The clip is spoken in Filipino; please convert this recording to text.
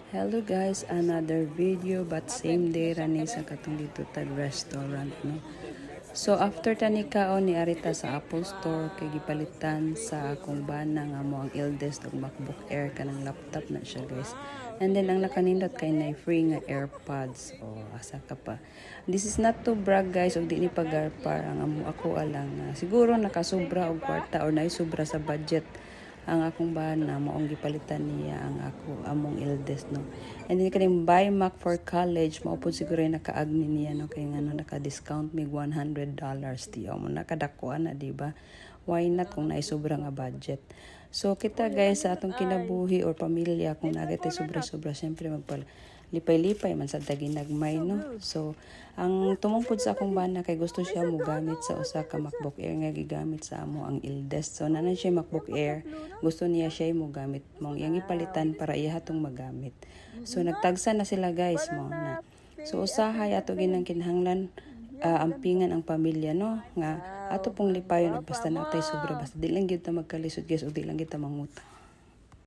Hello guys, another video but same day rani sa katong dito tag restaurant no. So after tani kaon ni arita sa Apple Store kay gipalitan sa akong bana nga mo ang eldest og MacBook Air kanang laptop na siya guys. And then ang nakanindot kay na free nga AirPods o asa ka pa. This is not to brag guys og di ni pagarpar ang amo ako alang siguro nakasubra og kwarta or naay sobra sa budget ang akong bana maong gipalitan niya ang ako among eldest no. And then kaning buy Mac for college mao pud siguro nakaagni niya no kay ngano naka-discount mig $100 tiyo mo nakadakuan na di ba? Why not kung naay sobra nga budget. So kita guys sa atong kinabuhi or pamilya kung nagatay sobra-sobra syempre lipay-lipay man sa ginagmay no. So ang tumungpod sa akong bana kay gusto siya mo gamit sa usa ka MacBook Air nga gigamit sa amo ang eldest. So nanan siya MacBook Air, gusto niya siya mo gamit mong iyang ipalitan para iya hatong magamit. So nagtagsa na sila guys mo na. So usahay ato ginang kinahanglan ampingan ang pamilya no nga ato pong lipayon og basta natay sobra basta di lang gyud ta magkalisod guys o di lang gyud ta mangutang.